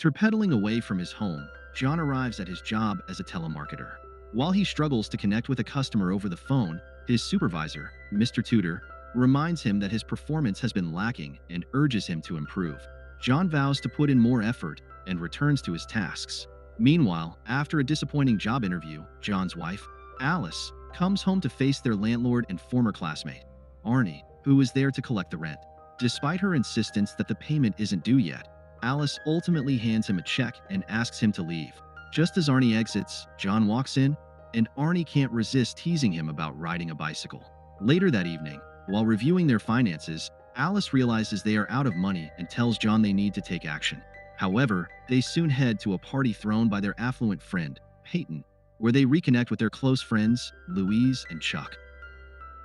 After pedaling away from his home, John arrives at his job as a telemarketer. While he struggles to connect with a customer over the phone, his supervisor, Mr. Tudor, reminds him that his performance has been lacking and urges him to improve. John vows to put in more effort and returns to his tasks. Meanwhile, after a disappointing job interview, John's wife, Alice, comes home to face their landlord and former classmate, Arnie, who is there to collect the rent. Despite her insistence that the payment isn't due yet, Alice ultimately hands him a check and asks him to leave. Just as Arnie exits, John walks in, and Arnie can't resist teasing him about riding a bicycle. Later that evening, while reviewing their finances, Alice realizes they are out of money and tells John they need to take action. However, they soon head to a party thrown by their affluent friend, Peyton, where they reconnect with their close friends, Louise and Chuck.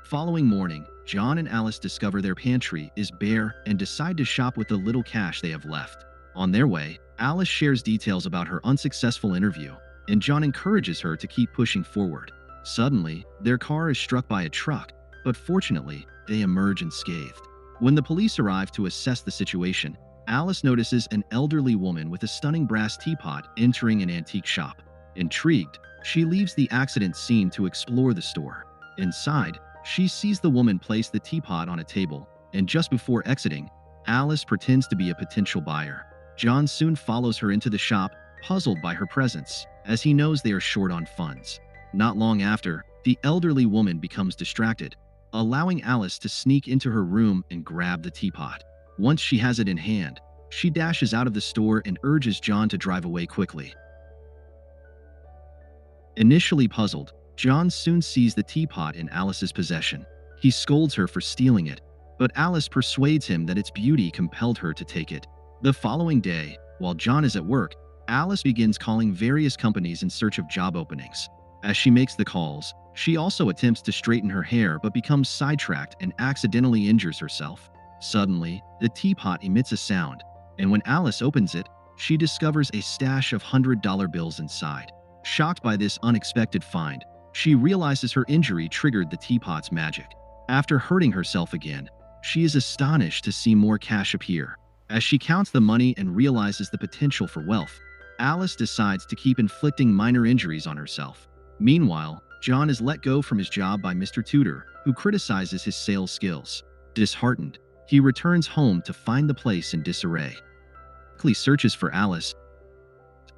Following morning, John and Alice discover their pantry is bare and decide to shop with the little cash they have left. On their way, Alice shares details about her unsuccessful interview, and John encourages her to keep pushing forward. Suddenly, their car is struck by a truck, but fortunately, they emerge unscathed. When the police arrive to assess the situation, Alice notices an elderly woman with a stunning brass teapot entering an antique shop. Intrigued, she leaves the accident scene to explore the store. Inside, she sees the woman place the teapot on a table, and just before exiting, Alice pretends to be a potential buyer. John soon follows her into the shop, puzzled by her presence, as he knows they are short on funds. Not long after, the elderly woman becomes distracted, allowing Alice to sneak into her room and grab the teapot. Once she has it in hand, she dashes out of the store and urges John to drive away quickly. Initially puzzled, John soon sees the teapot in Alice's possession. He scolds her for stealing it, but Alice persuades him that its beauty compelled her to take it. The following day, while John is at work, Alice begins calling various companies in search of job openings. As she makes the calls, she also attempts to straighten her hair but becomes sidetracked and accidentally injures herself. Suddenly, the teapot emits a sound, and when Alice opens it, she discovers a stash of $100 bills inside. Shocked by this unexpected find, she realizes her injury triggered the teapot's magic. After hurting herself again, she is astonished to see more cash appear. As she counts the money and realizes the potential for wealth, Alice decides to keep inflicting minor injuries on herself. Meanwhile, John is let go from his job by Mr. Tudor, who criticizes his sales skills. Disheartened, he returns home to find the place in disarray. He quickly searches for Alice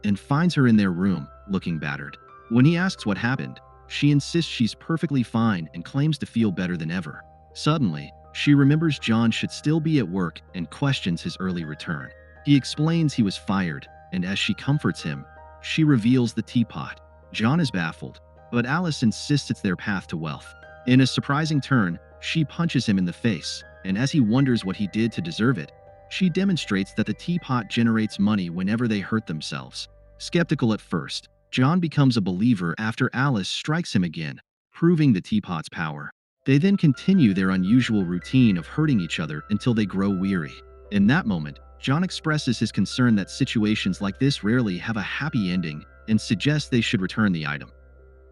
and finds her in their room, looking battered. When he asks what happened, she insists she's perfectly fine and claims to feel better than ever. Suddenly, she remembers John should still be at work and questions his early return. He explains he was fired, and as she comforts him, she reveals the teapot. John is baffled, but Alice insists it's their path to wealth. In a surprising turn, she punches him in the face, and as he wonders what he did to deserve it, she demonstrates that the teapot generates money whenever they hurt themselves. Skeptical at first, John becomes a believer after Alice strikes him again, proving the teapot's power. They then continue their unusual routine of hurting each other until they grow weary. In that moment, John expresses his concern that situations like this rarely have a happy ending and suggests they should return the item.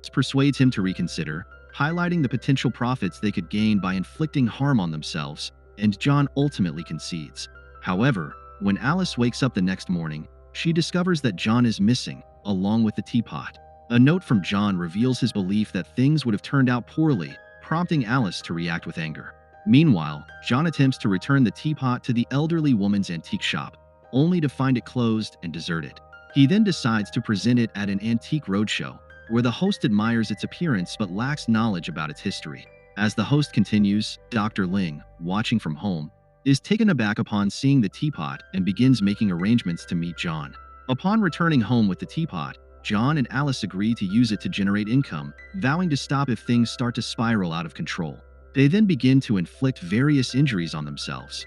This persuades him to reconsider, highlighting the potential profits they could gain by inflicting harm on themselves, and John ultimately concedes. However, when Alice wakes up the next morning, she discovers that John is missing, along with the teapot. A note from John reveals his belief that things would have turned out poorly, prompting Alice to react with anger. Meanwhile, John attempts to return the teapot to the elderly woman's antique shop, only to find it closed and deserted. He then decides to present it at an antique roadshow, where the host admires its appearance but lacks knowledge about its history. As the host continues, Dr. Ling, watching from home, is taken aback upon seeing the teapot and begins making arrangements to meet John. Upon returning home with the teapot, John and Alice agree to use it to generate income, vowing to stop if things start to spiral out of control. They then begin to inflict various injuries on themselves.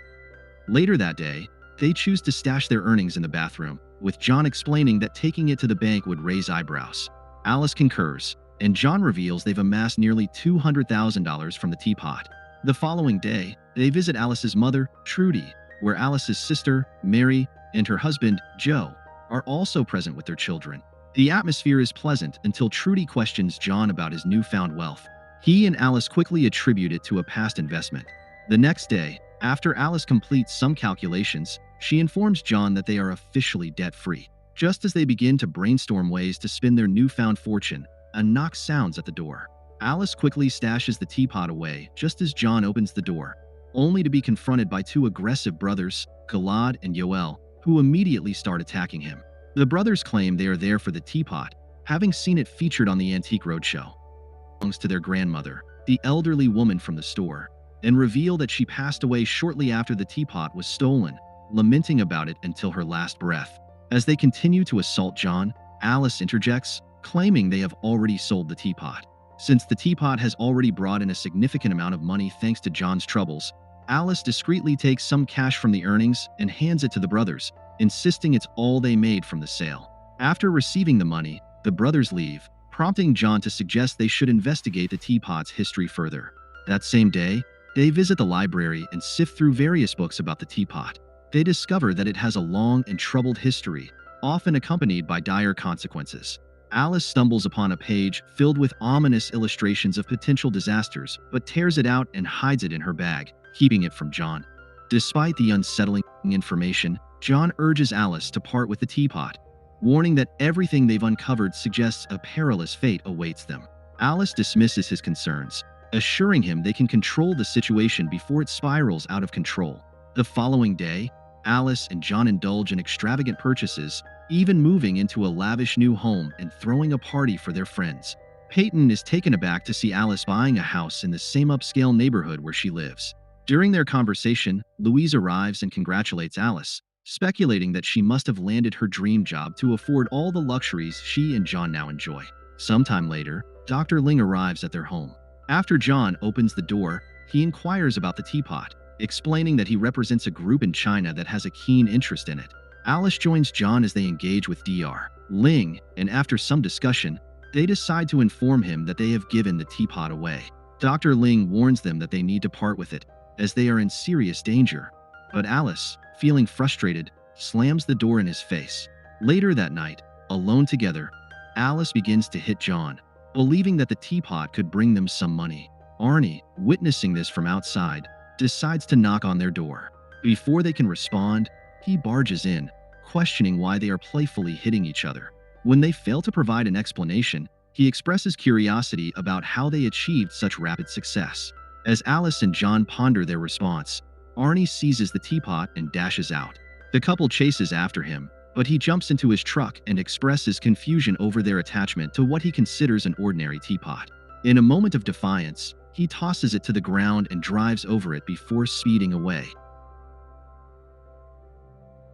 Later that day, they choose to stash their earnings in the bathroom, with John explaining that taking it to the bank would raise eyebrows. Alice concurs, and John reveals they've amassed nearly $200,000 from the teapot. The following day, they visit Alice's mother, Trudy, where Alice's sister, Mary, and her husband, Joe, are also present with their children. The atmosphere is pleasant until Trudy questions John about his newfound wealth. He and Alice quickly attribute it to a past investment. The next day, After Alice completes some calculations, she informs John that they are officially debt-free. Just as they begin to brainstorm ways to spin their newfound fortune, a knock sounds at the door. Alice quickly stashes the teapot away just as John opens the door, only to be confronted by two aggressive brothers, Gilad and Yoel, who immediately start attacking him. The brothers claim they are there for the teapot, having seen it featured on the Antique Roadshow. It belongs to their grandmother, the elderly woman from the store, and reveal that she passed away shortly after the teapot was stolen, lamenting about it until her last breath. As they continue to assault John, Alice interjects, claiming they have already sold the teapot. Since the teapot has already brought in a significant amount of money thanks to John's troubles, Alice discreetly takes some cash from the earnings and hands it to the brothers, insisting it's all they made from the sale. After receiving the money, the brothers leave, prompting John to suggest they should investigate the teapot's history further. That same day, they visit the library and sift through various books about the teapot. They discover that it has a long and troubled history, often accompanied by dire consequences. Alice stumbles upon a page filled with ominous illustrations of potential disasters, but tears it out and hides it in her bag, keeping it from John. Despite the unsettling information, John urges Alice to part with the teapot, warning that everything they've uncovered suggests a perilous fate awaits them. Alice dismisses his concerns, assuring him they can control the situation before it spirals out of control. The following day, Alice and John indulge in extravagant purchases, even moving into a lavish new home and throwing a party for their friends. Peyton is taken aback to see Alice buying a house in the same upscale neighborhood where she lives. During their conversation, Louise arrives and congratulates Alice, speculating that she must have landed her dream job to afford all the luxuries she and John now enjoy. Sometime later, Dr. Ling arrives at their home. After John opens the door, he inquires about the teapot, explaining that he represents a group in China that has a keen interest in it. Alice joins John as they engage with Dr. Ling, and after some discussion, they decide to inform him that they have given the teapot away. Dr. Ling warns them that they need to part with it, as they are in serious danger. But Alice, feeling frustrated, slams the door in his face. Later that night, alone together, Alice begins to hit John, believing that the teapot could bring them some money. Arnie, witnessing this from outside, decides to knock on their door. Before they can respond, he barges in, questioning why they are playfully hitting each other. When they fail to provide an explanation, he expresses curiosity about how they achieved such rapid success. As Alice and John ponder their response, Arnie seizes the teapot and dashes out. The couple chases after him, but he jumps into his truck and expresses confusion over their attachment to what he considers an ordinary teapot. In a moment of defiance, he tosses it to the ground and drives over it before speeding away.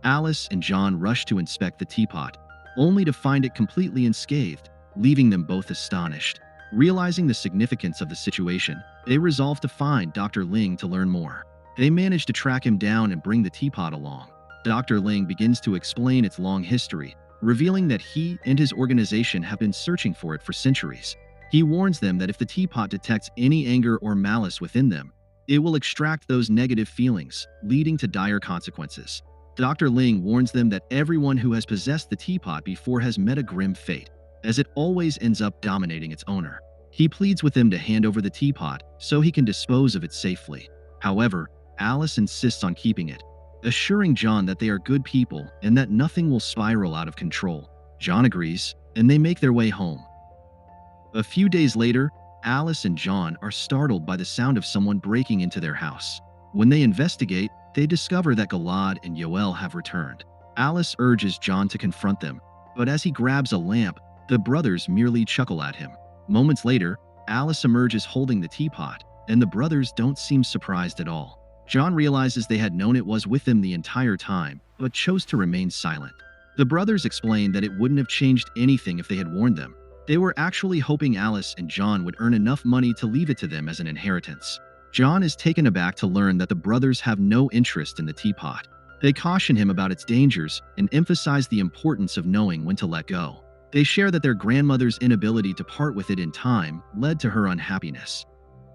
Alice and John rush to inspect the teapot, only to find it completely unscathed, leaving them both astonished. Realizing the significance of the situation, they resolve to find Dr. Ling to learn more. They manage to track him down and bring the teapot along. Dr. Ling begins to explain its long history, revealing that he and his organization have been searching for it for centuries. He warns them that if the teapot detects any anger or malice within them, it will extract those negative feelings, leading to dire consequences. Dr. Ling warns them that everyone who has possessed the teapot before has met a grim fate, as it always ends up dominating its owner. He pleads with them to hand over the teapot so he can dispose of it safely. However, Alice insists on keeping it, assuring John that they are good people and that nothing will spiral out of control. John agrees, and they make their way home. A few days later, Alice and John are startled by the sound of someone breaking into their house. When they investigate, they discover that Gilad and Yoel have returned. Alice urges John to confront them, but as he grabs a lamp, the brothers merely chuckle at him. Moments later, Alice emerges holding the teapot, and the brothers don't seem surprised at all. John realizes they had known it was with them the entire time, but chose to remain silent. The brothers explain that it wouldn't have changed anything if they had warned them. They were actually hoping Alice and John would earn enough money to leave it to them as an inheritance. John is taken aback to learn that the brothers have no interest in the teapot. They caution him about its dangers and emphasize the importance of knowing when to let go. They share that their grandmother's inability to part with it in time led to her unhappiness.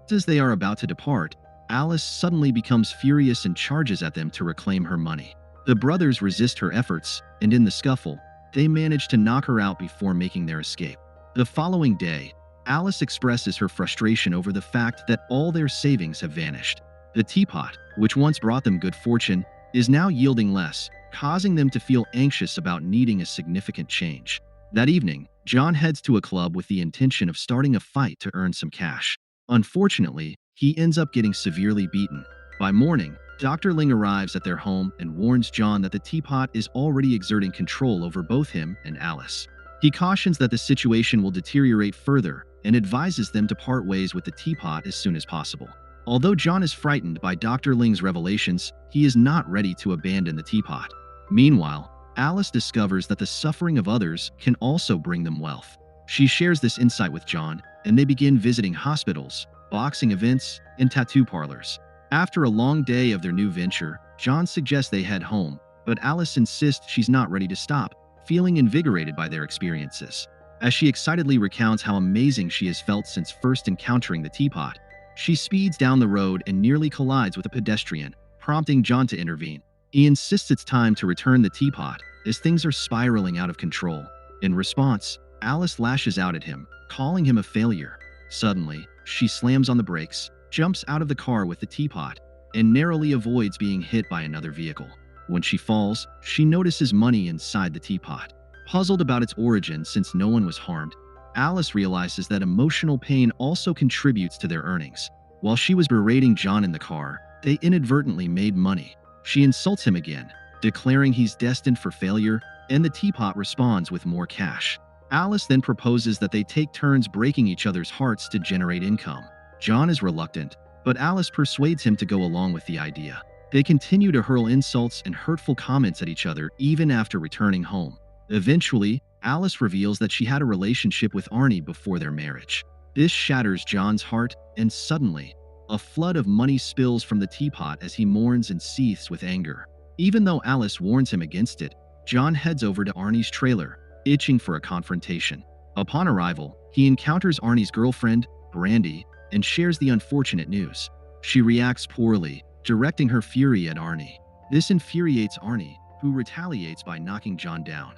As they are about to depart, Alice suddenly becomes furious and charges at them to reclaim her money. The brothers resist her efforts, and in the scuffle, they manage to knock her out before making their escape. The following day, Alice expresses her frustration over the fact that all their savings have vanished. The teapot, which once brought them good fortune, is now yielding less, causing them to feel anxious about needing a significant change. That evening, John heads to a club with the intention of starting a fight to earn some cash. Unfortunately, he ends up getting severely beaten. By morning, Dr. Ling arrives at their home and warns John that the teapot is already exerting control over both him and Alice. He cautions that the situation will deteriorate further and advises them to part ways with the teapot as soon as possible. Although John is frightened by Dr. Ling's revelations, he is not ready to abandon the teapot. Meanwhile, Alice discovers that the suffering of others can also bring them wealth. She shares this insight with John, and they begin visiting hospitals, boxing events, and tattoo parlors. After a long day of their new venture, John suggests they head home, but Alice insists she's not ready to stop, feeling invigorated by their experiences. As she excitedly recounts how amazing she has felt since first encountering the teapot, she speeds down the road and nearly collides with a pedestrian, prompting John to intervene. He insists it's time to return the teapot, as things are spiraling out of control. In response, Alice lashes out at him, calling him a failure. Suddenly, she slams on the brakes, jumps out of the car with the teapot, and narrowly avoids being hit by another vehicle. When she falls, she notices money inside the teapot. Puzzled about its origin since no one was harmed, Alice realizes that emotional pain also contributes to their earnings. While she was berating John in the car, they inadvertently made money. She insults him again, declaring he's destined for failure, and the teapot responds with more cash. Alice then proposes that they take turns breaking each other's hearts to generate income. John is reluctant, but Alice persuades him to go along with the idea. They continue to hurl insults and hurtful comments at each other even after returning home. Eventually, Alice reveals that she had a relationship with Arnie before their marriage. This shatters John's heart, and suddenly, a flood of money spills from the teapot as he mourns and seethes with anger. Even though Alice warns him against it, John heads over to Arnie's trailer, itching for a confrontation. Upon arrival, he encounters Arnie's girlfriend, Brandy, and shares the unfortunate news. She reacts poorly, directing her fury at Arnie. This infuriates Arnie, who retaliates by knocking John down.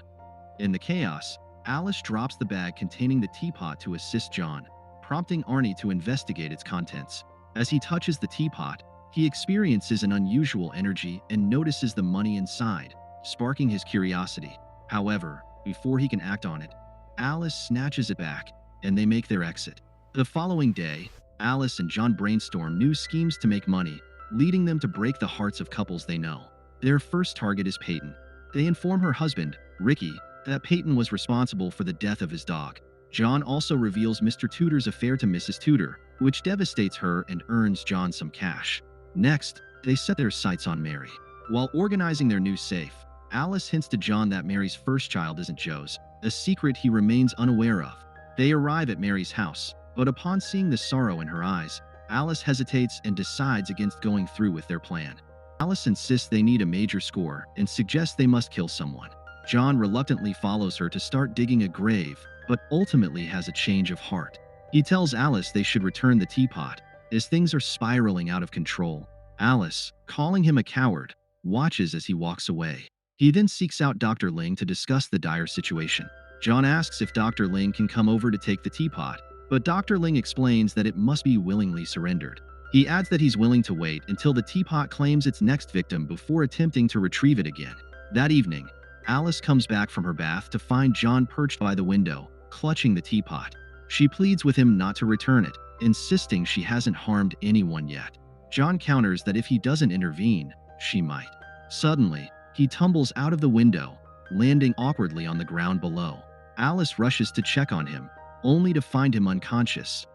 In the chaos, Alice drops the bag containing the teapot to assist John, prompting Arnie to investigate its contents. As he touches the teapot, he experiences an unusual energy and notices the money inside, sparking his curiosity. However, before he can act on it, Alice snatches it back, and they make their exit. The following day, Alice and John brainstorm new schemes to make money, leading them to break the hearts of couples they know. Their first target is Peyton. They inform her husband, Ricky, that Peyton was responsible for the death of his dog. John also reveals Mr. Tudor's affair to Mrs. Tudor, which devastates her and earns John some cash. Next, they set their sights on Mary. While organizing their new safe, Alice hints to John that Mary's first child isn't Joe's, a secret he remains unaware of. They arrive at Mary's house, but upon seeing the sorrow in her eyes, Alice hesitates and decides against going through with their plan. Alice insists they need a major score and suggests they must kill someone. John reluctantly follows her to start digging a grave, but ultimately has a change of heart. He tells Alice they should return the teapot, as things are spiraling out of control. Alice, calling him a coward, watches as he walks away. He then seeks out Dr. Ling to discuss the dire situation. John asks if Dr. Ling can come over to take the teapot, but Dr. Ling explains that it must be willingly surrendered. He adds that he's willing to wait until the teapot claims its next victim before attempting to retrieve it again. That evening, Alice comes back from her bath to find John perched by the window, clutching the teapot. She pleads with him not to return it, insisting she hasn't harmed anyone yet. John counters that if he doesn't intervene, she might. Suddenly, he tumbles out of the window, landing awkwardly on the ground below. Alice rushes to check on him, only to find him unconscious.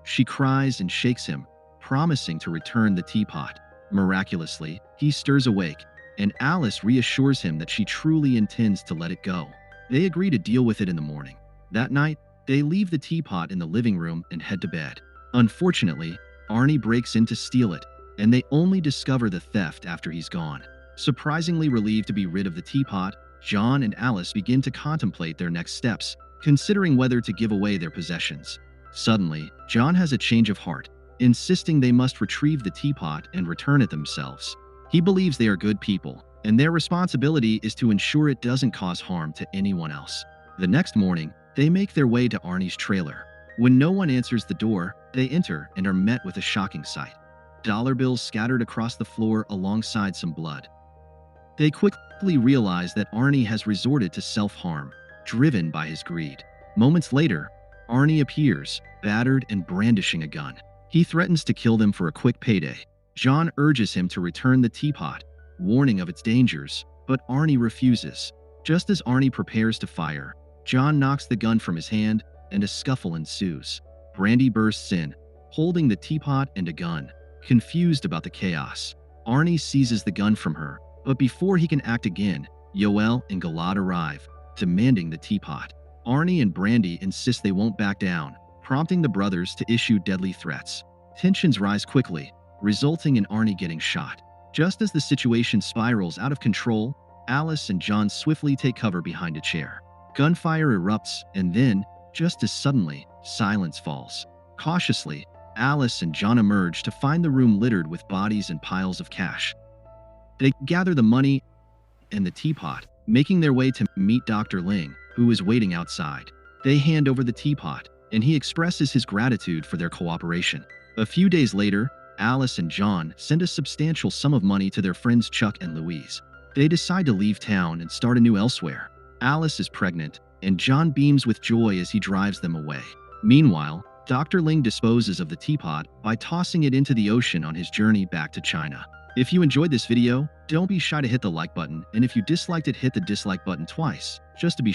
She cries and shakes him, promising to return the teapot. Miraculously, he stirs awake, and Alice reassures him that she truly intends to let it go. They agree to deal with it in the morning. That night, they leave the teapot in the living room and head to bed. Unfortunately, Arnie breaks in to steal it, and they only discover the theft after he's gone. Surprisingly relieved to be rid of the teapot, John and Alice begin to contemplate their next steps, considering whether to give away their possessions. Suddenly, John has a change of heart, insisting they must retrieve the teapot and return it themselves. He believes they are good people, and their responsibility is to ensure it doesn't cause harm to anyone else. The next morning, they make their way to Arnie's trailer. When no one answers the door, they enter and are met with a shocking sight. dollar bills scattered across the floor alongside some blood. They quickly realize that Arnie has resorted to self-harm, driven by his greed. Moments later, Arnie appears, battered and brandishing a gun. He threatens to kill them for a quick payday. John urges him to return the teapot, warning of its dangers, but Arnie refuses. Just as Arnie prepares to fire, John knocks the gun from his hand, and a scuffle ensues. Brandy bursts in, holding the teapot and a gun. Confused about the chaos, Arnie seizes the gun from her, but before he can act again, Yoel and Gilad arrive, demanding the teapot. Arnie and Brandy insist they won't back down, prompting the brothers to issue deadly threats. Tensions rise quickly, resulting in Arnie getting shot. Just as the situation spirals out of control, Alice and John swiftly take cover behind a chair. Gunfire erupts, and then, just as suddenly, silence falls. Cautiously, Alice and John emerge to find the room littered with bodies and piles of cash. They gather the money and the teapot, making their way to meet Dr. Ling, who is waiting outside. They hand over the teapot, and he expresses his gratitude for their cooperation. A few days later, Alice and John send a substantial sum of money to their friends Chuck and Louise. They decide to leave town and start anew elsewhere. Alice is pregnant, and John beams with joy as he drives them away. Meanwhile, Dr. Ling disposes of the teapot by tossing it into the ocean on his journey back to China. If you enjoyed this video, don't be shy to hit the like button, and if you disliked it, hit the dislike button twice, just to be